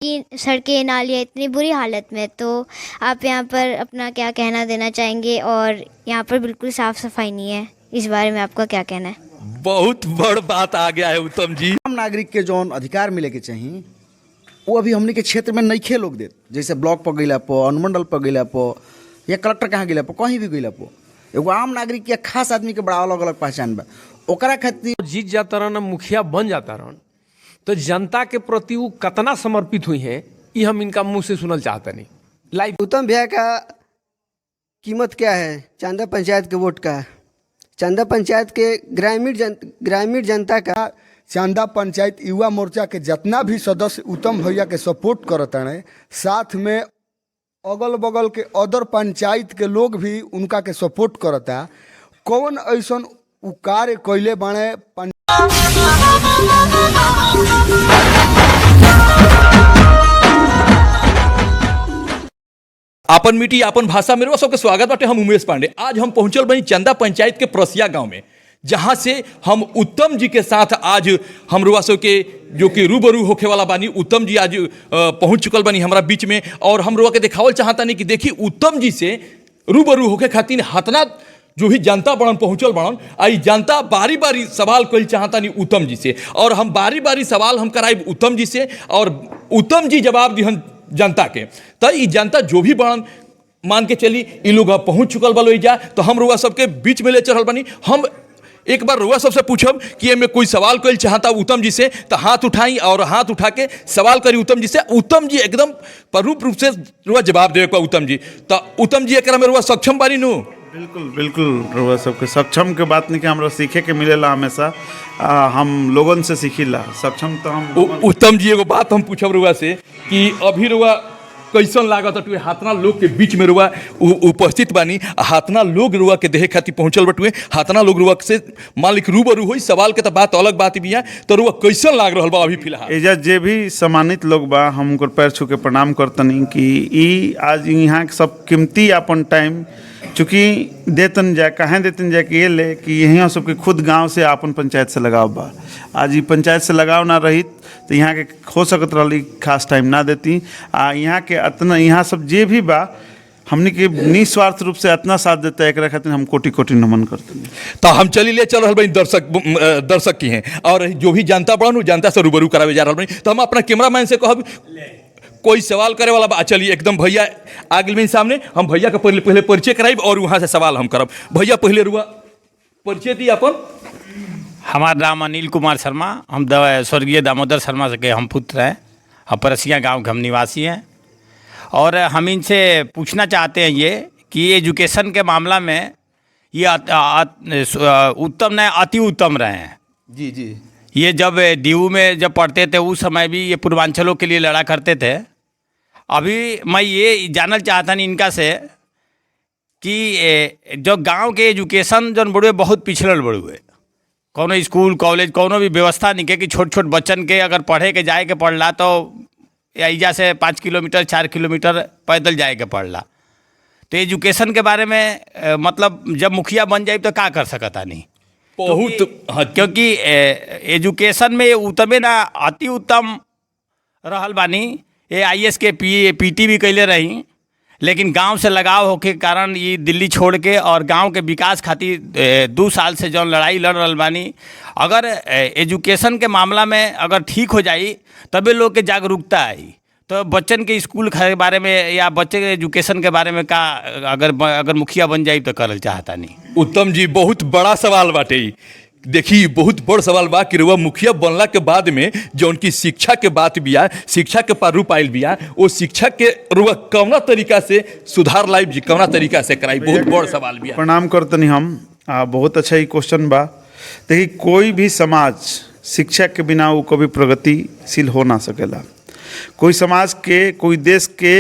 कि सड़कें नालियाँ इतनी बुरी हालत में, तो आप यहाँ पर अपना क्या कहना देना चाहेंगे? और यहाँ पर बिल्कुल साफ़ सफाई नहीं है, इस बारे में आपका क्या कहना है? बहुत बड़ बात आ गया है उत्तम जी। आम नागरिक के जौन अधिकार मिले के चाहिए वो अभी हमने के क्षेत्र में नइखे लोग देत। जैसे ब्लॉक पर गइला पर, अनुमंडल पर गइला पर, या कलेक्टर कहाँ गइला पर, कहीं भी गइला पर एगो आम नागरिक के खास आदमी के बड़ा अलग अलग पहचान बा। ओकरा खातिर जीत जाता रहन, मुखिया बन जाता रहन, तो जनता के प्रति वो कितना समर्पित हुई हैं ये हम इनका मुंह से सुनल चाहते नहीं। लाइव उत्तम भैया का कीमत क्या है चांदा पंचायत के वोट का? चांदा पंचायत के ग्रामीण जनता का चांदा पंचायत युवा मोर्चा के जितना भी सदस्य उत्तम भैया के सपोर्ट करता है, साथ में अगल बगल के अदर पंचायत के लोग भी उनका के सपोर्ट करता। कौन ऐसा उ कार्य कैले बने आपन मिट्टी आपन भाषा में सबके स्वागत बाटे। हम उमेश पांडे। आज हम पहुंचल बनी चंदा पंचायत के प्रसिया गांव में, जहां से हम उत्तम जी के साथ आज हम रुआ सब के जो कि रूबरू होखे वाला बानी। उत्तम जी आज पहुंच चुकल बानी हमारा बीच में, और हम रुआ के दिखावल चाहता नहीं कि देखी उत्तम जी से रूबरू होके खातिर हतना जो भी जनता बड़न पहुंचल बड़न। आई जनता बारी बारी सवाल कल चाहता नहीं उत्तम जी से, और हम बारी बारी सवाल हम कराइब उत्तम जी से, और उत्तम जी जवाब दिहन जनता के। तो ये जनता जो भी बड़न मान के चली ये लोग पहुंच चुकल बा जा, तो हम रुआ सबके बीच में ले चल बनी। हम एक बार रुआ सबसे पूछब कि में कोई सवाल कल चाहता उत्तम जी से, तो हाथ उठाई और हाथ उठा के सवाल करी उत्तम जी से। उत्तम जी एकदम प्ररूप रूप से रुआ जवाब देवे को उत्तम जी। तो उत्तम जी एक में रुआ सक्षम बानी नु? बिल्कुल बिल्कुल रुआ सबके सक्षम के बात नहीं कि हमरा सीखे के मिलेला हमेशा। हम लोगन से सीखिला सक्षम तो हम। उत्तम जी एगो बात हम पूछब रुआ से कि अभी रुआ कैसन लागत बटुए हाथना लोग के बीच में रुआ उपस्थित बानी, हाथना लोग रुआ के देहे खातिर पहुंचल बटुए, हाथना लोग रुआ से मालिक रूबरू हुई सवाल के तो बात अलग बात भी है। तो रुआ कैसन लाग रहा बा अभी फिलहाल? एजा जे भी सम्मानित लोग बा हम उनकर पैर छू के प्रणाम करतनी कि ई आज यहाँ के सब कीमती अपन टाइम चूँकि देतन जाए कहें देतन जाए कि ये ले कि यहाँ सबके खुद गांव से अपन पंचायत से लगाव बा। आज ये पंचायत से लगाव ना रही तो यहाँ के हो सकत रही खास टाइम ना देती। यहाँ के अतना यहाँ सब जे भी बा हमने के निस्वार्थ रूप से इतना साथ देता है, एक खातिर हम कोटि कोटि नमन करते हैं। तो हम चली ले चल रहा भाई दर्शक की हैं, और जो भी जनता बड़न जनता से रूबरू करावे जा रहा भाई। तो हम अपना कैमरा मैन से कहब कोई सवाल करे वाला बा, चलिए एकदम भैया आगे में सामने हम भैया का पहले परिचय कराइब और वहाँ से सवाल हम करब। भैया पहले रुआ परिचय दी अपन। हमारा नाम अनिल कुमार शर्मा, हम स्वर्गीय दामोदर शर्मा के हम पुत्र हैं। हम परसिया गांव के हम निवासी हैं, और हम इनसे पूछना चाहते हैं ये कि एजुकेशन के मामला में ये उत्तम नहीं अति उत्तम रहे हैं। जी जी। ये जब डीयू में जब पढ़ते थे उस समय भी ये पूर्वांचलों के लिए लड़ा करते थे। अभी मैं ये जानना चाहता नहीं इनका से कि जो गांव के एजुकेशन जो बड़े बहुत पिछड़ल बड़ुए, कोनो स्कूल कॉलेज कोनो भी व्यवस्था नहीं के कि छोट छोट बच्चन के अगर पढ़े के जाए के पड़ला तो ऐजा से 5 किलोमीटर 4 किलोमीटर पैदल जाए के पड़ला। तो एजुकेशन के बारे में मतलब जब मुखिया बन जाए तो क्या कर सकता नहीं बहुत, क्योंकि एजुकेशन में उत्तमे ना अति उत्तम रहल बानी। ये IAS के PT भी कैले रही, लेकिन गांव से लगाव होके कारण ये दिल्ली छोड़ के और गांव के विकास खातिर 2 साल से जो लड़ाई लड़ रहा बानी। अगर एजुकेशन के मामला में अगर ठीक हो जाई तबे लोग के जागरूकता आई। तो बच्चन के स्कूल के बारे में या बच्चे के एजुकेशन के बारे में का अगर मुखिया बन जाए तो करल चाहता नहीं। उत्तम जी बहुत बड़ा सवाल बाटे। देखिए बहुत बड़ सवाल बा कि रुआ मुखिया बनला के बाद में जो उनकी शिक्षा के बात बिया, शिक्षा के प्रारूप आयल बिया, वो शिक्षा के रुआ कौना तरीका से सुधार लाइब जी, कौना तरीका से कराई, बहुत बड़ सवाल बिया। प्रणाम करतनी हम। बहुत अच्छा ही क्वेश्चन बा। देखिए कोई भी समाज शिक्षा के बिना वो कभी प्रगतिशील हो ना सकेला। कोई समाज के कोई देश के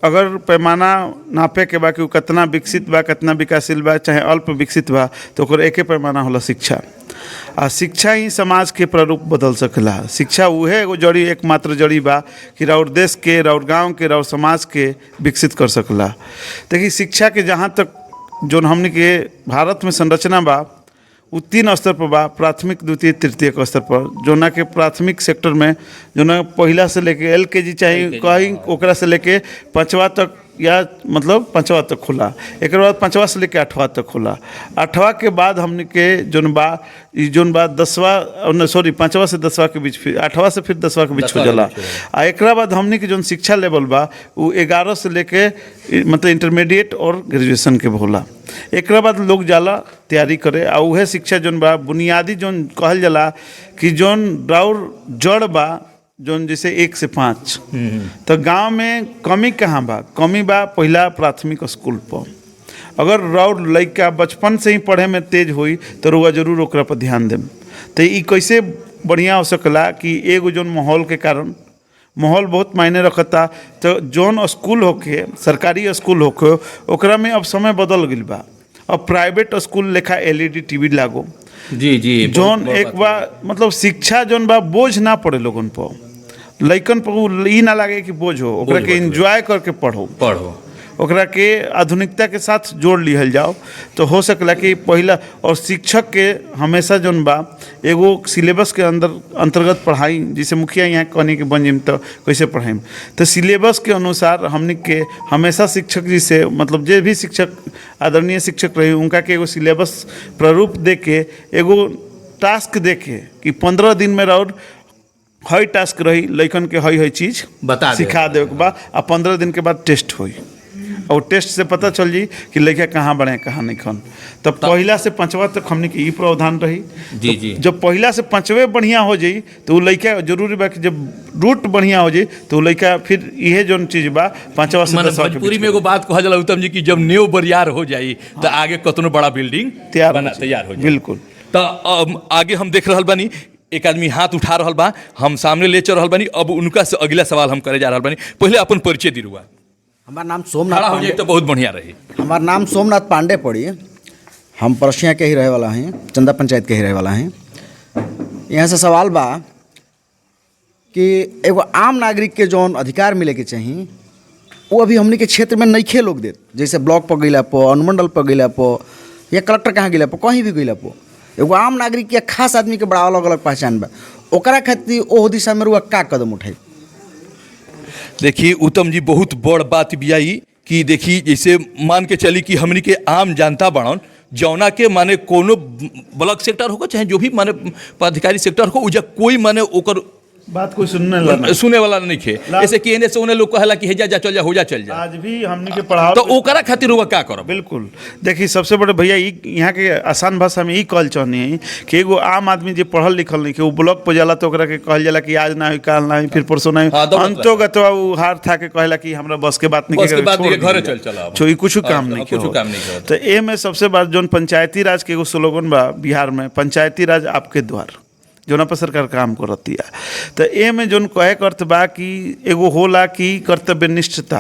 अगर पैमाना नापे के बा कि कितना विकसित बा कितना विकासशील बा चाहे अल्प विकसित बा तो ओकर एके पैमाना होला शिक्षा। शिक्षा ही समाज के प्रारूप बदल सकेला। शिक्षा उहे एगो जड़ी एकमात्र जड़ी बा कि राउर देश के राउर गांव के राउर समाज के विकसित कर सकेला। देखिए शिक्षा के जहाँ तक जो हमने के भारत में संरचना बा उ 3 स्तर पर बा, प्राथमिक द्वितीय तृतीय के स्तर पर। जोना के प्राथमिक सेक्टर में जोना पहिला से लेके LKG चाहे कहीं ओकरा से लेके 5वां तक या मतलब 5वां तक खुला, एक बाद 5वां से लेके 8वां तक खुला। 8वां के बाद हमने के जोन बा 10वां सॉरी 5वां से 10वां के बीच, फिर 8वां से फिर 10वां के बीच हो जाला। आ एक बाद हमने के जोन शिक्षा लेवल बा वो 11 से लेके मतलब इंटरमीडिएट और ग्रेजुएशन के होला। एक बाद लोग जाला तैयारी करे आ उहे शिक्षा जोन बा बुनियादी जोन कहल जाला कि जोन राउर जड़ बा जोन जैसे 1 से 5। तो गांव में कमी कहाँ बा? कमी बा पहला प्राथमिक स्कूल पर। अगर राउर लड़का बचपन से ही पढ़े में तेज हुई तो रुआ जरूर ओकरा पर ध्यान देम। तो ये कैसे बढ़िया हो सकला कि एगो जोन माहौल के कारण, माहौल बहुत मायने रखता। तो जोन स्कूल होके सरकारी स्कूल होके ओकरा में अब समय बदल गई बा। अब प्राइवेट स्कूल लेखा LED TV लागो जी जोन एक बार मतलब शिक्षा जोन बा बोझ ना पड़े लोगन पर, लइकन पर ई ना लगे कि बोझ हो, ओकरा के एंजॉय करके पढ़ो, ओकरा के आधुनिकता के साथ जोड़ लिहल जाओ तो हो सकला कि पहला। और शिक्षक के हमेशा जोन बा एगो सिलेबस के अंतर्गत पढ़ाई, जैसे मुखिया यहाँ कहने के बन जिम तो कैसे पढ़ाई, तो सिलेबस के अनुसार हमने के हमेशा शिक्षक जी से मतलब जे भी शिक्षक आदरणीय शिक्षक रहे उनका के एगो सिलेबस प्रारूप दे के एगो टास्क दे के कि 15 दिन में और हई टास्क रही लइकन के हई चीज बता सिखा दे के बाद आ 15 दिन के बाद टेस्ट हुई और टेस्ट से पता चल जी कि लड़का कहाँ बढ़े कहाँ नहीं खन। तो पहला से 5वां तक हमने की प्रावधान रही। जी जब पहला से 5वें बढ़िया हो जाई तो वो लड़का जरूरी बा कि जब रूट बढ़िया हो जाई तो वो लड़का फिर इहे जोन चीज बा 5वां से 10वां के पूरी में एगो बात कहा जाला उत्तम जी की जब नेव बरियार हो जाई तो आगे कतनो बड़ा बिल्डिंग तैयार हो जाए। बिल्कुल। तो आगे हम देख रहल बानी एक आदमी हाथ उठा रहल बा, हम सामने ले चल रहल बानी। अब उनका से अगला सवाल हम करे जा रहल बानी। पहले अपन परिचय दिरुआ। हमारा नाम सोमनाथ खड़ा हो जाए पांडे। तो बहुत बढ़िया रही। हमारा नाम सोमनाथ पांडे पड़ी। हम परसिया के ही रहे वाला हैं, चंदा पंचायत के ही रहे वाला हैं। यहाँ से सवाल बा कि एगो आम नागरिक के जौन अधिकार मिले के चाहिए वो अभी हमने के क्षेत्र में नइखे लोग देत। जैसे ब्लॉक पर गइला पर, अनुमंडल पर गइला पर, या कलेक्टर कहाँ गइला पर, कहीं भी गइला पर एगो आम नागरिक या खास आदमी के बड़ा अलग अलग पहचान बा। ओकरा खातिर ओह दिशा में रुआ का कदम उठाई? देखिए उत्तम जी बहुत बड़ बात बियाई कि देखी जैसे मान के चली कि हमनी के आम जनता बड़न जौना के माने कोनो ब्लॉक सेक्टर होगा चाहे जो भी माने पदाधिकारी सेक्टर हो उजा कोई माने ओकर बात कोई सुनने वाला नहीं खे। ऐसे कि एने से ओने लोग कहला कि हे जा चल जा हो जा चल जा। आज भी हमने के पढ़ाओ तो ओकरा खातिर हुआ क्या करो? बिल्कुल। देखिए सबसे बड़े भैया यहाँ के आसान भाषा में ई कहल चाहनी है कि एगो आम आदमी जो पढ़ल लिखल नहीं के वो ब्लॉक पर जाला तो ओकरा के कहल जाला कि आज ना हुई काल ना हुई फिर परसों ना हुई, अंतोगत वो हार था के कहला कि हमरा बस के बात नहीं के घरे चल चला छोड़ी कुछ काम नहीं। तो ए में सबसे बड़ा जोन पंचायती राज के एगो स्लोगन बा बिहार में, पंचायती राज आपके द्वार, जोना पर सरकार काम करती है। तो ए में जोन कहे करत बा कि एगो होला कि कर्तव्यनिष्ठता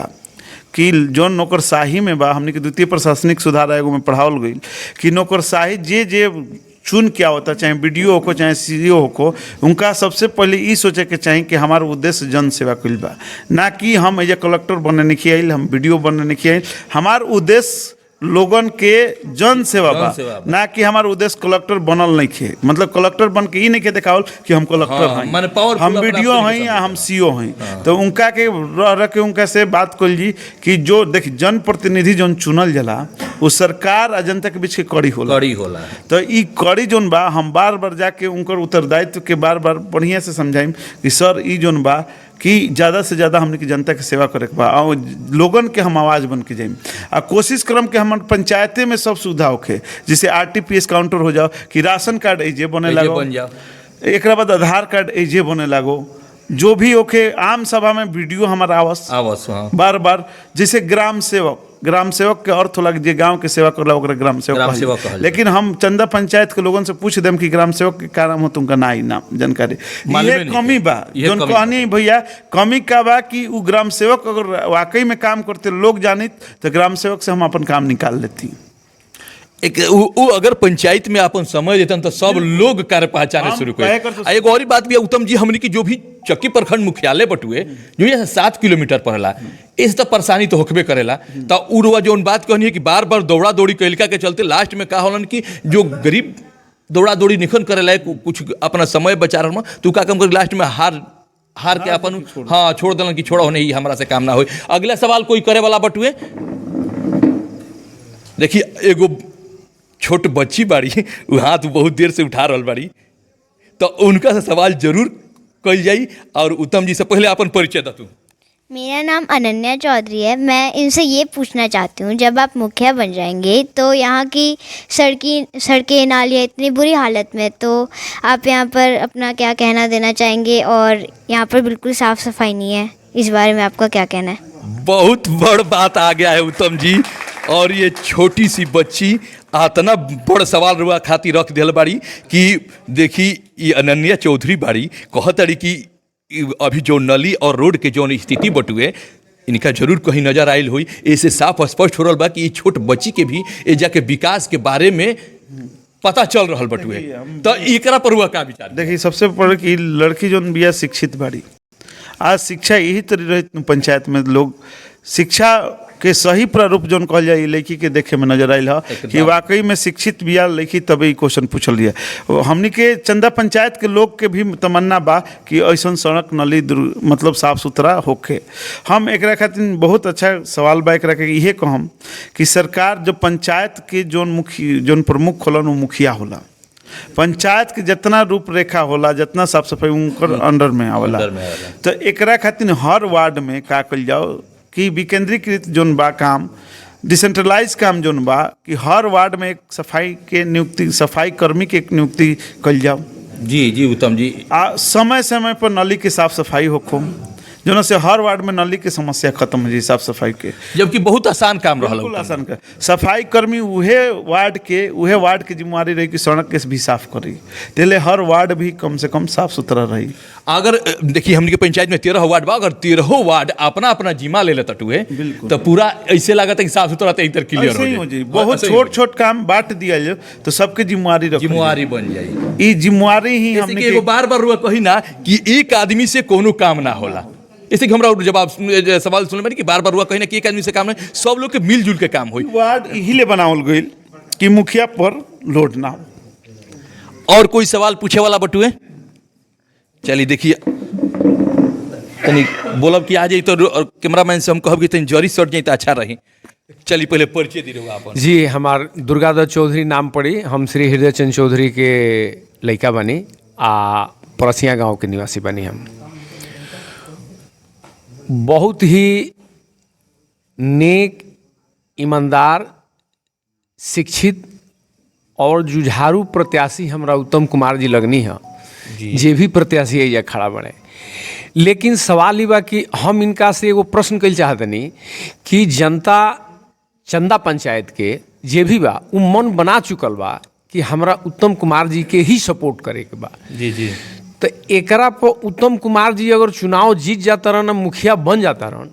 कि जोन नौकरशाही में बा हमने के द्वितीय प्रशासनिक सुधार आयोग में पढ़ावल गई कि नौकरशाही जे चुन क्या होता, चाहे BDO हो चाहे CO हो, उनका सबसे पहले ये सोचे के चाहिए कि हमारा उद्देश्य जन सेवा कइल बा, ना कि हम एज कलेक्टर बनने नहीं आइल, हम BDO बनने नहीं आइल। हमार उद्देश्य लोगन के जन सेवा बा, ना कि हमारा उद्देश्य कलेक्टर बनल नहीं खे। मतलब कलेक्टर बन के ही नहीं के दिखावल कि हम कलेक्टर हैं, हम BDO हैं या हम CO हैं। तो उनका के रह के उनका से बात कल जी कि जो देख जन प्रतिनिधि जोन चुनल जला वो सरकार आ जनता के बीच के कड़ी होला। तो ई कड़ी जोन बा हम बार बार जाके उनकर उत्तरदायित्व के बार बार बढ़िया से समझाइम कि सर ई जोन बा कि ज़्यादा से ज़्यादा हमने की जनता की सेवा करे के बा और लोगन के हम आवाज़ बन के जाइम आ कोशिश करम कि हमारे पंचायते में सब सुविधा होखे, जैसे RTPS काउंटर हो जाओ कि राशन कार्ड एजे बने लागो, एक बाद आधार कार्ड एजे बने लागो, जो भी होखे आम सभा में BDO हमारा आवास बार बार, जैसे ग्राम सेवक के अर्थ होला जे गांव के सेवा करला ओकरा ग्राम सेवक कहल। लेकिन हम चंदा पंचायत के लोगन से पूछ देम कि ग्राम सेवक के का नाम हो, तुमका ना ही नाम जानकारी। ये कमी बा जोन कहनी भैया, कमी का बा कि उ ग्राम सेवक अगर वाकई में काम करते लोग जानित तो ग्राम सेवक से हम अपन काम निकाल लेती। एक वो अगर पंचायत में अपन समय देतन तो सब लोग कार्य पहचाने शुरू करे। एगो और बात भी उत्तम जी हमने की जो भी चक्की प्रखंड मुख्यालय बटुए जो ये 7 किलोमीटर पड़ेला, इस तो परेशानी तो होकबे करेला। तो उड़वा जो बात कहनी है कि बार बार दौड़ा दौड़ी कैलका के चलते लास्ट में का होलन कि जो गरीब दौड़ा दौड़ी निखन करे लायक कुछ अपना समय बचा रहा तू का काम कर लास्ट में हार के अपन हाँ छोड़ दिलन कि छोड़ो नहीं हमारा से काम ना हो। अगला सवाल कोई करे वाला बटुए। देखिए एगो छोट बच्ची बाड़ी वो हाथ बहुत देर से उठा रहल बाड़ी तो उनका से सवाल जरूर कल जाई। और उत्तम जी से पहले अपन परिचय दा तू। मेरा नाम अनन्या चौधरी है। मैं इनसे ये पूछना चाहती हूँ, जब आप मुखिया बन जाएंगे तो यहाँ की सड़कें नालियाँ इतनी बुरी हालत में, तो आप यहाँ पर अपना क्या कहना देना चाहेंगे? और यहाँ पर बिल्कुल साफ़ सफाई नहीं है, इस बारे में आपका क्या कहना है? बहुत बड़ बात आ गया है उत्तम जी। और ये छोटी सी बच्ची आतना बड़ सवाल रुआ खातिर रख दिल बाड़ी कि देखी ये अनन्या चौधरी बाड़ी कहतड़ी कि अभी जो नली और रोड के जो स्थिति बटुए इनका जरूर कहीं नजर आयल हुई। ऐसे साफ स्पष्ट हो रहा बा कि ये छोट बच्ची के भी एजा के विकास के बारे में पता चल रहा बटुए। तो एकरा पर हुआ का विचार? देखिए सबसे पहले कि लड़की जो बिया शिक्षित बाड़ी, आज शिक्षा यही तरह रही पंचायत में लोग शिक्षा के सही प्रारूप जो कहल जाए लड़की के देखे में नजर आयल है कि वाकई में शिक्षित बिया लड़की तभी क्वेश्चन पूछल दिया। हमनी के चंदा पंचायत के लोग के भी तमन्ना बा कि ऐसा सड़क नली मतलब साफ सुथरा होके। हम एक खातिर बहुत अच्छा सवाल बा एक के इहे कहम कि सरकार जो पंचायत के जोन प्रमुख होलन वो मुखिया होला, पंचायत के जितना रूपरेखा होला जितना साफ सफाई उनकर अंडर में आवेला। तो एकरा खातिर हर वार्ड में का कल जाओ कि विकेंद्रीकृत जोन बा काम, डिसेंट्रलाइज काम जोन बा कि हर वार्ड में एक सफाई के नियुक्ति, सफाई कर्मी के नियुक्ति कल जाओ। जी जी उत्तम जी। समय समय पर नली के साफ सफाई होखो, जोन से हर वार्ड में नली के समस्या खत्म हो जाए साफ सफाई के, जबकि बहुत आसान काम रहा। बिल्कुल आसान का सफाई कर्मी उहे वार्ड के जिम्मेवारी रही कि सड़क के भी साफ करी, तेले हर वार्ड भी कम से कम साफ सुथरा रही। अगर देखिए हमने के पंचायत में 13 वार्ड बा, अगर 13 वार्ड अपना अपना जिम्मा ले लेता टुए तो पूरा ऐसे लागत है कि साफ सुथरा इधर क्लियर हो जाए। बहुत छोट छोट काम बांट दिया जाए तो सबके जिम्मेवारी बन जाए। ये जिम्मेवारी ही हमने एगो बार रुआ कही ना कि एक आदमी से कोनो काम ना होला। इसे कि हमरा जवाब सवाल सुनले बानी कि बार हुआ कहीं ना कि एक आदमी से काम नहीं, सब लोग के मिलजुल के काम होई। वार्ड इहिले बनावल गइल कि मुखिया पर लोड ना हो। और कोई सवाल पूछे वाला बटुए? चलिए देखिए तनी बोलब कि आ जाई तो कैमरामैन से हम कहब कि तनी जरी सट जाई तो अच्छा रही। चलिए पहले परिचय दी रहुआ अपन। जी, हमार दुर्गादत्त चौधरी नाम पड़ी। हम श्री हृदय चंद चौधरी के लड़का बनी परसिया गांव के निवासी बनी। हम बहुत ही नेक, ईमानदार, शिक्षित और जुझारू प्रत्याशी हमरा उत्तम कुमार जी लगनी है, जे भी प्रत्याशी है खड़ा बने। लेकिन सवाल ये बा कि हम इनका से एगो प्रश्न कल चाहतनी कि जनता चंदा पंचायत के जे भी बा उ मन बना चुकल बा कि हमरा उत्तम कुमार जी के ही सपोर्ट करे के बा। जी जी। तो एकरा पर उत्तम कुमार जी अगर चुनाव जीत जाता रहन, मुखिया बन जाता रहन,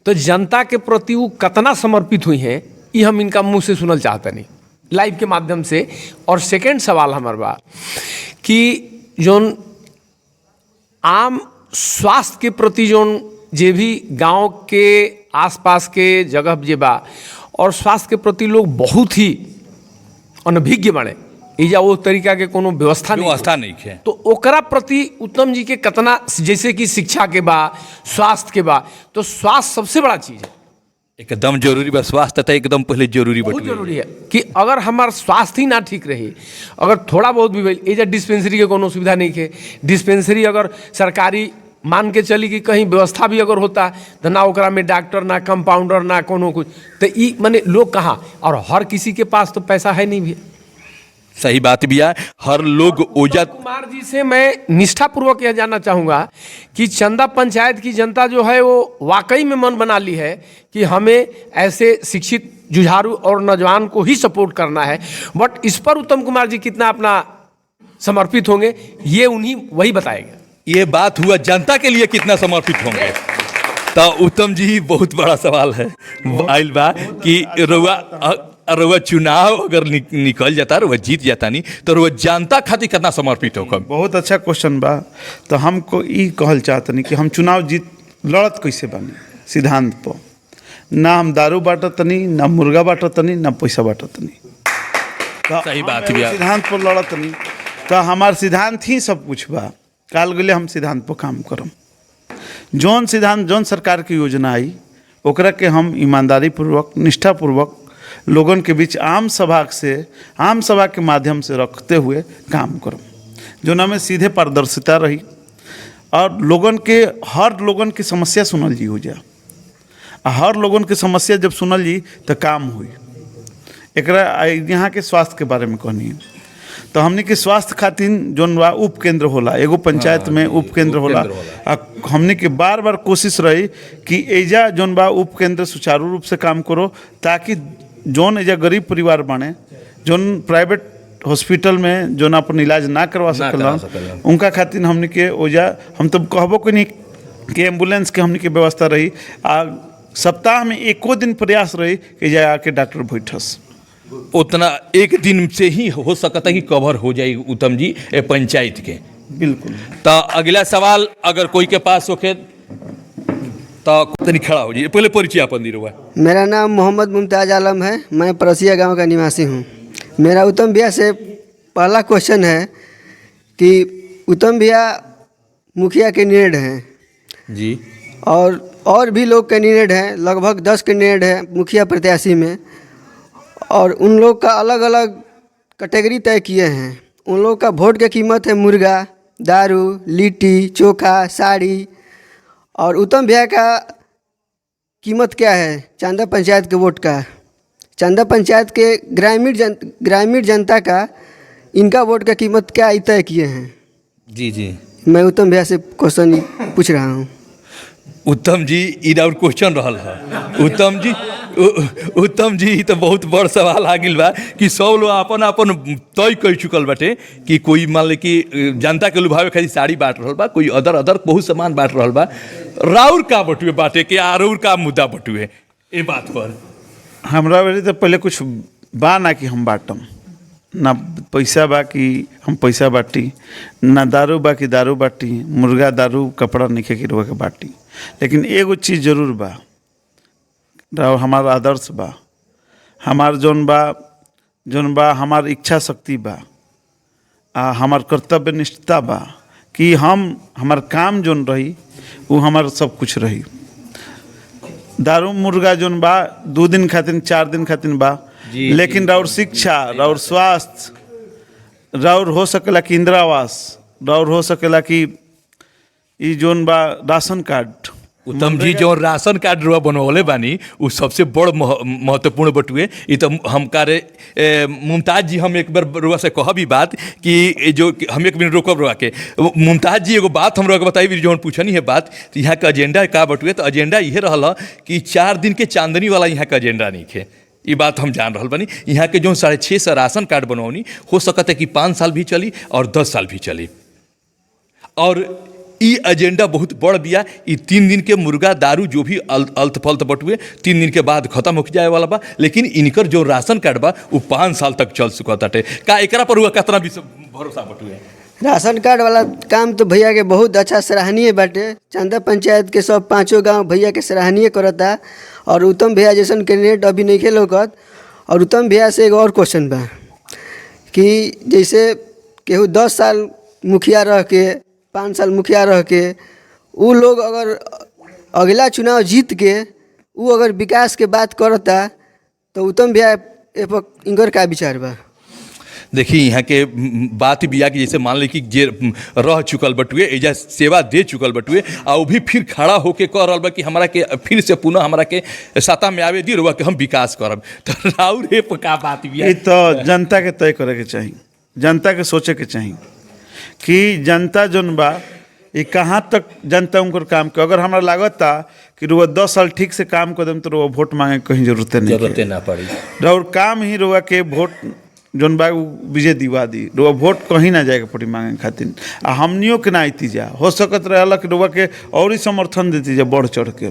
तो जनता के प्रति वो कितना समर्पित हुई हैं ये हम इनका मुंह से सुनल चाहते नहीं लाइव के माध्यम से। और सेकंड सवाल हमार बा कि जोन आम स्वास्थ्य के प्रति जोन जे भी गांव के आसपास के जगह जे बा और स्वास्थ्य के प्रति लोग बहुत ही अनभिज्ञ बने, इजा वो तरीका के कोनो व्यवस्था नहीं है, तो ओकरा प्रति उत्तम जी के कितना, जैसे कि शिक्षा के बा, स्वास्थ्य के बा, तो स्वास्थ्य सबसे बड़ा चीज़ है, एकदम जरूरी बा। स्वास्थ्य तो एकदम पहले जरूरी बहुत जरूरी है कि अगर हमार स्वास्थ्य ही ना ठीक रही, अगर थोड़ा बहुत भी भइल, एजा डिस्पेंसरी के कोनो सुविधा नहीं है। डिस्पेंसरी अगर सरकारी मान के चली कि कहीं व्यवस्था भी अगर होता तो ना ओकरा में डॉक्टर, ना कंपाउंडर, ना कोनो कुछ, तो ये माने लोग कहाँ, और हर किसी के पास तो पैसा है नहीं भी। सही बात भी है, हर लोग ओजा। कुमार जी से मैं निष्ठापूर्वक यह जानना चाहूँगा कि चंदा पंचायत की जनता जो है वो वाकई में मन बना ली है कि हमें ऐसे शिक्षित, जुझारू और नौजवान को ही सपोर्ट करना है, बट इस पर उत्तम कुमार जी कितना अपना समर्पित होंगे ये उन्हीं वही बताएगा। ये बात हुआ जनता के लिए कितना समर्पित होंगे। तो उत्तम जी बहुत बड़ा सवाल है आइल बा कि रउआ चुनाव अगर निकल जाता, रउआ जीत जाता नहीं तो रउआ जनता खातिर कितना समर्पित होगा। बहुत अच्छा क्वेश्चन बा। तो हमको ई कहल चाहतनी कि हम चुनाव जीत लड़त कैसे बानी सिद्धांत पर, ना हम दारू बांटतनी, ना मुर्गा बांटतनी, ना पैसा बांटतनी। तो सही हम बात एगो बिया। सिद्धांत पर लड़त नहीं, तो हमार सिद्धांत ही सब कुछ बा। काल गले हम सिद्धांत पर काम करम। जौन सिद्धांत जौन सरकार की योजना आई ओकरा के हम ईमानदारी पूर्वक निष्ठापूर्वक लोगन के बीच आम सभा के माध्यम से रखते हुए काम करम, जो में सीधे पारदर्शिता रही और हर लोगन की समस्या सुनल जी हो जाए। हर लोगन की समस्या जब सुनल जी तो काम हुई। एकरा यहाँ के स्वास्थ्य के बारे में कहनी है, तो हमने के स्वास्थ्य खातिर जोन बा उप केंद्र होला, एगो पंचायत में उप केंद्र होला। हमने के बार बार कोशिश रही कि एजा जोन बा उप केंद्र सुचारू रूप से काम करो, ताकि जोन एजा गरीब परिवार बने, जोन प्राइवेट हॉस्पिटल में जोन अपन इलाज ना करवा सकल उनका खातिर हमने के ओजा हम तो कहबो कि नहीं कि एम्बुलेंस के हमने के व्यवस्था रही। सप्ताह में एको दिन प्रयास रही कि जा आके डॉक्टर बैठस। उतना एक दिन से ही हो सकता है कि कवर हो जाए उत्तम जी पंचायत के। बिल्कुल। तो अगला सवाल अगर कोई के पास होके तो तनी खड़ा हो जाइए। पहले परिचय अपन दी रहुआ। मेरा नाम मोहम्मद मुमताज़ आलम है, मैं परसिया गांव का निवासी हूँ। मेरा उत्तम भैया से पहला क्वेश्चन है कि उत्तम भैया मुखिया कैंडिडेट हैं जी, और भी लोग कैंडिडेट हैं, लगभग 10 कैंडिडेट हैं मुखिया प्रत्याशी में, और उन लोग का अलग अलग कैटेगरी तय किए हैं। उन लोग का वोट की कीमत है मुर्गा, दारू, लिट्टी चोखा, साड़ी, और उत्तम भैया का कीमत क्या है चांदा पंचायत के वोट का? चांदा पंचायत के ग्रामीण जनता का इनका वोट का कीमत क्या तय किए हैं? जी जी, मैं उत्तम भैया से क्वेश्चन पूछ रहा हूँ। उत्तम जी इधर और क्वेश्चन रहल है। उत्तम जी तो बहुत बड़ सवाल आ गया बा कि सब लोग अपन अपन तय कर चुकल बाटे कि कोई मान ले कि जनता के लुभावे खातिर साड़ी बांट रहल बा, कोई अदर बहुत सामान बांट रहल बा। राउर का बटुए बाटे कि आरूर का मुद्दा बटुए ये बात पर? हमरा बेरी तो पहले कुछ बा ना कि हम बाटम, ना पैसा बा कि हम पैसा बाटी, ना दारू बा कि दारू बाटी, मुर्गा दारू कपड़ा निखे के रुआ के बाटी। लेकिन एगो चीज़ जरूर बा, हमार आदर्श बा, हमार जोन बा हमार इच्छा शक्ति बा, हमार कर्तव्य निष्ठता बा कि हमार काम जोन रही वो हमार सब कुछ रही। दारू मुर्गा जोन बा 2 दिन खातिर 4 दिन खातिर बा, लेकिन राउर शिक्षा, राउर स्वास्थ्य, राउर हो सकेला कि इंदिरा आवास, राउर हो सकेला कि ई जोन बा राशन कार्ड। उत्तम जी जो राशन कार्ड रुआ बनवले बानी वो सबसे बड़ महत्वपूर्ण बटुए। ये तो हम कार्य मुमताज़ जी, हम एक बार रुआ से कह भी बात कि जो हम एक मिनट रोकब रुआ के। मुमताज़ जी एगो बात हम रुआ के बताई, जो पूछनी है बात, तो यहाँ का एजेंडा का बटुए? तो एजेंडा ये रहा कि 4 दिन के चांदनी वाला यहाँ का एजेंडा नहीं है। ये बात हम जान रहा बनी। यहाँ के जो 650 राशन कार्ड बनवनी हो सकता है कि 5 साल भी चली और 10 साल भी चली। और ई एजेंडा बहुत बड़ बिया। ई 3 दिन के मुर्गा दारू जो भी अल्त फल्त बटुए 3 दिन के बाद खत्म हो जाए वाला बा, लेकिन इनकर जो राशन कार्ड बा वो 5 साल तक चल चुका ताटे। का एकरा पर हुआ कितना भरोसा बटुए? राशन कार्ड वाला काम तो भैया के बहुत अच्छा सराहनीय बाटे। चांदा पंचायत के सब 5 गांव भैया के सराहनीय करता, और उत्तम भैया जैसन कैंडिडेट अभी नहीं खेलोकत। और उत्तम भैया से एक और क्वेश्चन बा कि जैसे केहू 10 साल मुखिया रह के, 5 साल मुखिया रह के, वो लोग अगर अगला चुनाव जीत के वो अगर विकास के बात करता तो उत्तम भैया इनकर का विचार बा? देखिए यहाँ के बात बिया कि जैसे मान ली कि जे रह चुकल बटुए, एजा सेवा दे चुकल बटुए, आ वो भी फिर खड़ा होके कह रहा बा कि हमारा के फिर से पुनः हमारा के सत्ता में आवे दी रुआ के हम विकास करब। तो राउर हे का बात बिया? ये तो जनता के तय करे के चाहिए, जनता के सोचे के चाहिए कि जनता जोन बा ये कहाँ तक जनता उनकर काम के। अगर हमारा लागता कि रुआ 10 साल ठीक से काम कर देम तो रुआ वोट मांगे कहीं जरूरत ना पड़ी। और काम ही रुआ के वोट जोन बा विजय दिवा दी, रुआ वोट कहीं ना जाएगा पड़ी मांगे खातिर। आ हमनियों के ना आती जा, हो सकत रहा कि रुआ के और ही समर्थन देती जा बढ़ चढ़ के।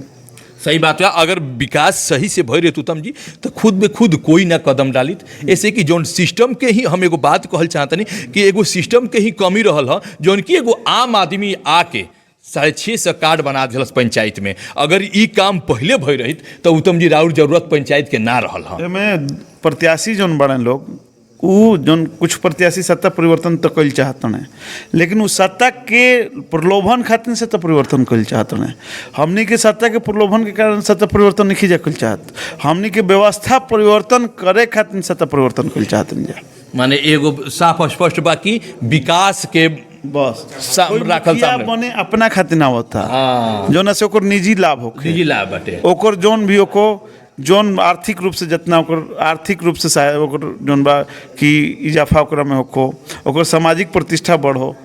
सही बात है। अगर विकास सही से भय रहे उत्तम जी तो खुद में खुद कोई ना कदम डालित। ऐसे कि जौन सिस्टम के ही हम एगो बात कहल चाहतनी कि एगो सिस्टम के ही कमी रहल है, जौन कि एगो आम आदमी आके 650 कार्ड बना दिलस पंचायत में। अगर ई काम पहले भय रही तो उत्तम जी राउर जरूरत पंचायत के ना रहल है। में प्रत्याशी जोन बड़े लोग उ जौन कुछ प्रत्याशी सत्ता परिवर्तन तो कल चाहते हैं, लेकिन उस सत्ता के प्रलोभन खातिर से तो परिवर्तन कल चाहते हैं। हमनी के सत्ता के प्रलोभन के कारण सत्ता परिवर्तन नहीं जा कल चाहत, हमनी के व्यवस्था परिवर्तन करे खातिर सत्ता परिवर्तन कल चाहते हैं। माने एगो साफ स्पष्ट बा कि विकास के बस राखल मुखिया सामने बने अपना खातिर ना होता, जौन से ओकर निजी लाभ होखे, निजी लाभ बाटे, ओकर जौन भी ओको जौन आर्थिक रूप से जितना ओकर आर्थिक रूप से सहायक ओकर जौन बा कि इजाफा ओकरा में होको, ओकर सामाजिक प्रतिष्ठा बढ़ो,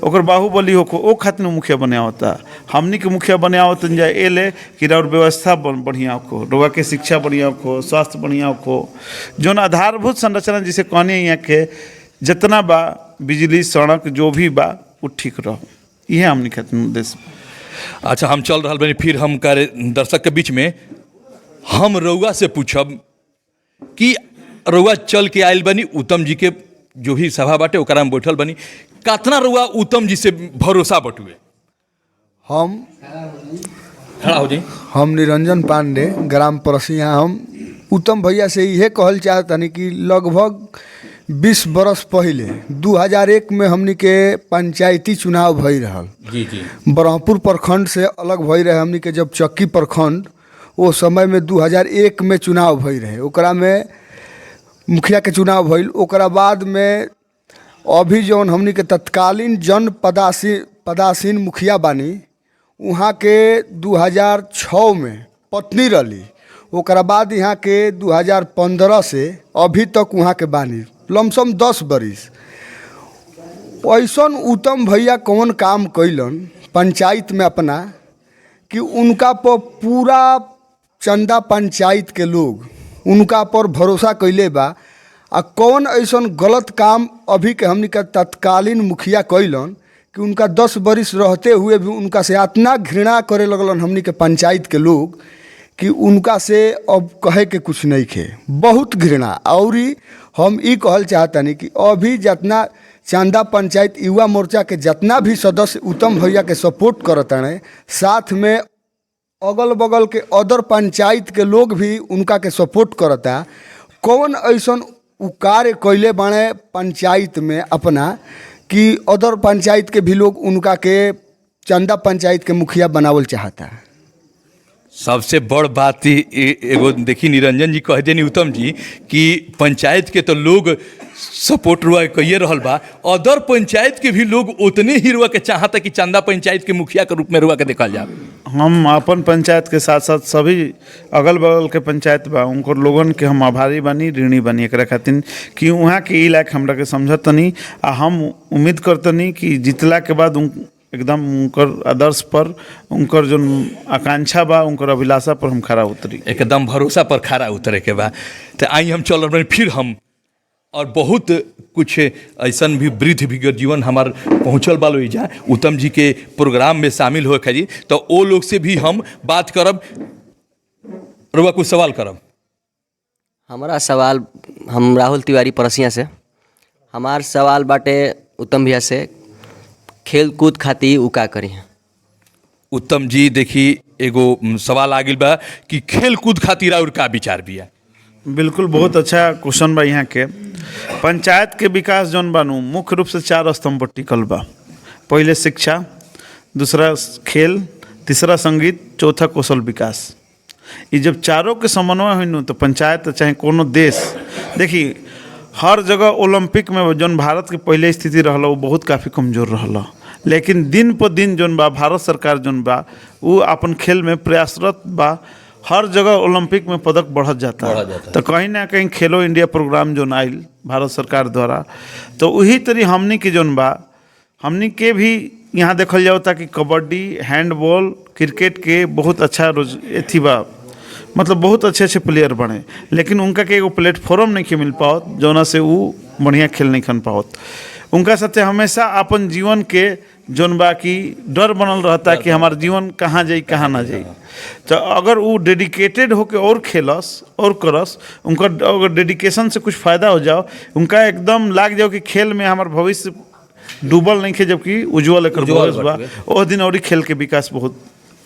ओकर बाहुबली होको, ओ खातिर मुखिया बने होता। हमनी के मुखिया बने आवत जाए ए ले कि और व्यवस्था बढ़िया हो, लोगों के शिक्षा बढ़िया हो, स्वास्थ्य बढ़िया हो, जौन आधारभूत संरचना जिसे कहने यहाँ के जितना बा बिजली सड़क जो भी बा वो ठीक रहो, यह हमनी खातिर उद्देश्य। अच्छा, हम चल रहा बनी, फिर हम करे दर्शक के बीच में हम रउआ से पूछब कि रउआ चल के आयल बनी उत्तम जी के जो भी सभा बाटे ओकरा में बैठल बनी, कितना रउआ उत्तम जी से भरोसा बटुए? हम खड़ा हो जी। हम निरंजन पांडे ग्राम परसिया, हम उत्तम भैया से यह कहल चाहतनी कि लगभग 20 बरस पहले 2001 में हमनी के पंचायती चुनाव भई रहल। जी जी। ब्रह्मपुर प्रखंड से अलग भई रहे हमनी के जब चक्की प्रखंड, वो समय में 2001 में चुनाव भई रहे, ओकरा में मुखिया के चुनाव भइल। ओकरा बाद में अभी जौन हमनी के तत्कालीन जन पदासीन मुखिया बानी, वहाँ के 2006 में पत्नी रही, ओकरा बाद यहाँ के 2015 से अभी तक वहाँ के बानी, लमसम 10 बरिस। ऐसन उत्तम भैया कौन काम कैलन पंचायत में अपना कि उनका पर पूरा चंदा पंचायत के लोग उनका पर भरोसा कैले बा। आ कौन ऐसन गलत काम अभी के हमनी का तत्कालीन मुखिया कैलन कि उनका 10 बरिस रहते हुए भी उनका से इतना घृणा करे लगलन हमनी के पंचायत के लोग कि उनका से अब कहे के कुछ नहीं खे, बहुत घृणा। और हम ई कहल चाहतनी कि अभी जितना चांदा पंचायत युवा मोर्चा के जितना भी सदस्य उत्तम भैया के सपोर्ट करताने, साथ में अगल बगल के अदर पंचायत के लोग भी उनका के सपोर्ट करता। कौन ऐसन उ कार्य कैले बाणे पंचायत में अपना कि अदर पंचायत के भी लोग उनका के चंदा पंचायत के मुखिया बनावल चाहता। सबसे बड़ बात एगो देखी निरंजन जी कह देनी उत्तम जी कि पंचायत के तो लोग सपोर्ट रुआ कहिए रहल बा, अदर पंचायत के भी लोग उतने ही रुआ के चाहता कि चंदा पंचायत के मुखिया के रूप में रुआ के देखल जाए। हम अपन पंचायत के साथ साथ सभी अगल बगल के पंचायत बा उनको लोगन के हम आभारी बनी, ऋणी बनी एकरा खातिर कि वहाँ के इलाके हमरा के समझतनी। आ हम उम्मीद करतनी कि जितला के बाद एकदम उनकर आदर्श पर, उनकर जो आकांक्षा बा, उनकर अभिलाषा पर हम खड़ा उतरी, एकदम भरोसा पर खड़ा उतरे के बा। तो आई हम चल रहे फिर हम और बहुत कुछ ऐसा भी वृद्ध भी जीवन हमार पहुँचल बालो जा उत्तम जी के प्रोग्राम में शामिल हो खरी, तो वो लोग से भी हम बात करब। रुआ कुछ सवाल करब? हमारा सवाल, हम राहुल तिवारी परसिया से, हमार सवाल बाटे उत्तम भैया से, खेल कूद खातिर उ का करी? उत्तम जी देखी एगो सवाल आ गया बा कि खेल कूद खातिर और का विचार बिया? बिल्कुल, बहुत अच्छा क्वेश्चन बा। यहाँ के पंचायत के विकास जौन बानू मुख्य रूप से 4 स्तंभ पर टिकल बा। पहले शिक्षा, दूसरा खेल, तीसरा संगीत, चौथा कौशल विकास। ये जब चारों के समन्वय हुई तो पंचायत चाहे कोनो देश, देखी हर जगह ओलंपिक में जौन भारत के पहले स्थिति रहला वो बहुत काफ़ी कमज़ोर रहला, लेकिन दिन पर दिन जौन बा भारत सरकार जौन बा वो अपन खेल में प्रयासरत बा। हर जगह ओलंपिक में पदक बढ़त जाता है। तो कहीं ना कहीं खेलो इंडिया प्रोग्राम जो आयल भारत सरकार द्वारा, तो वही तरी हमनी के जौन बा हमनी के भी यहाँ देखल जाओ ताकि कबड्डी, हैंडबॉल, क्रिकेट के बहुत अच्छा रोज एथी बा, मतलब बहुत अच्छे अच्छे प्लेयर बने, लेकिन उनका के एगो प्लेटफॉर्म नहीं के मिल पाओत जौना से वो बढ़िया खेल नहीं खन पाओत। उनका साथे हमेशा अपन जीवन के जौन बा कि डर बनल रहता कि हमार जीवन कहाँ जाई कहाँ ना जाई। तो अगर वो डेडिकेटेड होके और खेलस और करस, उनका अगर डेडिकेशन से कुछ फ़ायदा हो जाओ, उनका एकदम लाग जाओ कि खेल में हमार भविष्य डूबल नहीं खे, जबकि उज्जवल एक भविष्य बा, उस दिन और खेल के विकास बहुत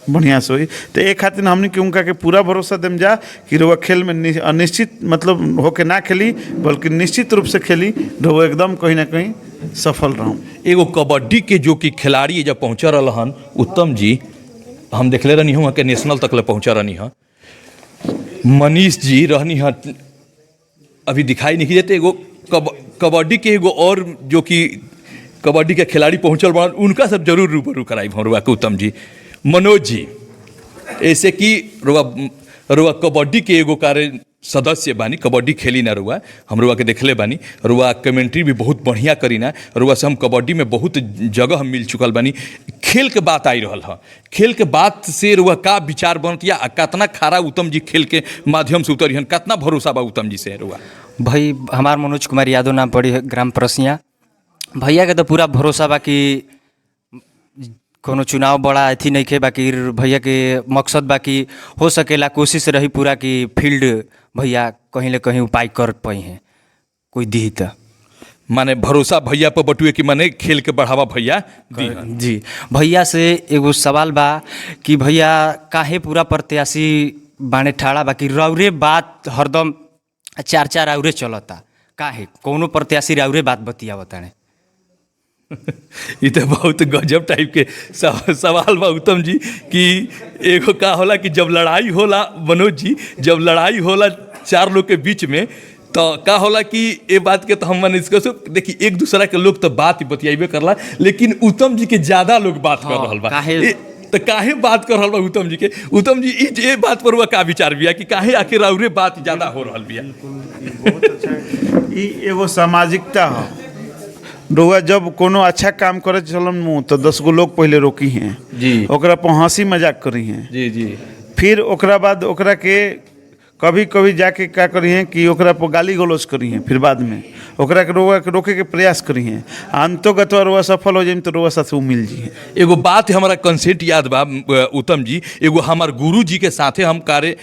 बढ़िया से होई। तो एक खातिर हमने के उनका के पूरा भरोसा देम जा कि रउआ खेल में अनिश्चित मतलब होके ना खेली, बल्कि निश्चित रूप से खेली, रउआ एकदम कहीं ना कहीं सफल रहूँ। एगो कबड्डी के जो कि खिलाड़ी जब पहुँचा रहन उत्तम जी, हम देखले रहनी हूँ के नेशनल तक ले पहुँचा रहनी हाँ। मनीष जी रहनी हाँ, अभी दिखाई नहीं देते। एगो कबड्डी के एगो और जो कि कबड्डी के खिलाड़ी पहुँचल बन, उनका सब जरूर रूबरू कराई हम रुआ के उत्तम जी। मनोज जी, ऐसे कि रुआ कबड्डी के एगो कार्य सदस्य बानी, कबड्डी खेली ना रुआ, हम रुआ के देखले बानी, रुआ कमेंट्री भी बहुत बढ़िया करी ना, रुआ से हम कबड्डी में बहुत जगह हम मिल चुकल बानी। खेल के बात आई रहल है, खेल के बात से रुआ का विचार बनत या कितना खारा उत्तम जी खेल के माध्यम से उतरिहन, कितना भरोसा बा उत्तम जी से रुआ? भाई हमार मनोज कुमार यादव नाम पड़ी है, ग्राम परसिया। भैया के तो पूरा भरोसा बा कि कोनो चुनाव बड़ा अथी नहीं खे, बाकी भैया के मकसद बाकी हो सकेला कोशिश रही पूरा कि फील्ड भैया कहीं ले कहीं उपाय कर पाई हैं कोई दी तो। माने भरोसा भैया पर बटुए कि माने खेल के बढ़ावा भैया दी। जी भैया से एगो सवाल बा कि भैया काहे पूरा प्रत्याशी बाने ठाड़ा बाकी रौरे बात हरदम चार राउरे चलता, काहे कोनो प्रत्याशी राउरे बात बतियावता ने? ये तो बहुत गजब टाइप के सवाल बा उत्तम जी कि एगो का होला कि जब लड़ाई होला मनोज जी, जब लड़ाई होला चार लोग के बीच में तो का होला कि ये बात के तो हम मन इसको देखिए एक दूसरा के लोग तो बात बतियाबे करला, लेकिन उत्तम जी के ज्यादा लोग बात कर रहल बा। तो काहे बात कर रहल बा उत्तम जी के? उत्तम जी ये बात पर का विचार बिया कि काहे आखिर राउरे बात ज्यादा हो रहल बिया? बहुत अच्छा, ई एगो सामाजिकता है। रउआ जब कोनो अच्छा काम करे चलन मुँह तो 10 गो लोग पहले रोकी हैं जी, ओकरा पर हंसी मजाक करी हैं जी जी, फिर ओकरा बाद ओकरा के कभी कभी जाके क्या करी हैं कि ओकरा पर गाली गलौज करी हैं, फिर बाद में ओकरा के रोके के प्रयास करी हैं, अंतोगत रुआ सफल हो जाए तो रुआ साथ वो मिल जी। एगो बात हमारा कंसेंट याद बा उत्तम जी, एगो हमार गुरु जी के साथे हम कार्य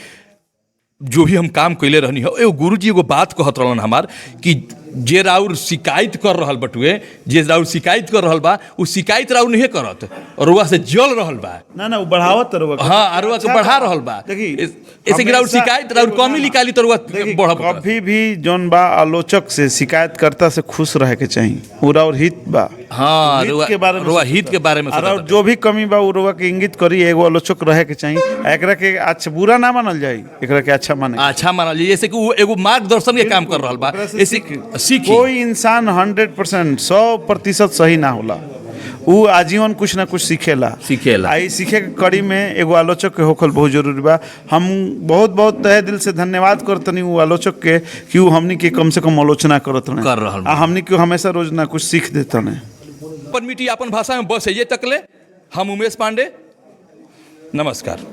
जो भी हम काम कैले रहनी हो, एगो गुरु जी एगो बात कहत रहलन हमार कि जे राउर शिकायत कर रहल बटुए, जे राउर शिकायत कर रहल बा उ शिकायत राउर नहीं करत, रुआ से जल रहल बा ना वो बढ़ावत रुआ, हाँ रुआ के बढ़ा रहल बा। ऐसे कि राउर शिकायत राउर कमी निकाली तो रुआ बढ़ब। कभी भी जौन बा आलोचक से शिकायतकर्ता से खुश रहे के चाहिए, वो राउर हित बा। हाँ रुआ हित के बारे में और जो भी कमी बा रुआ के इंगित करी, एगो आलोचक रहे के चाहिए, एकरा के अच्छा बुरा ना मानल जाए, एकरा के अच्छा मानल जाए, जैसे कि वो एगो मार्गदर्शन के काम कर रहल बा। ऐसे कोई इंसान 100% 100% सही ना होला, वो आजीवन कुछ ना कुछ सीखेला। आई सीखे के कड़ी में एगो आलोचक के होखल बहुत जरूरी बा। हम बहुत तहे दिल से धन्यवाद करतनी वो आलोचक के कि वो हमनी के कम से कम आलोचना करत रहे, हमनी के हमेशा रोज ना कुछ सीख देता ने। अपन मीठी अपन भाषा में बस ये तकले। हम उमेश पांडे, नमस्कार।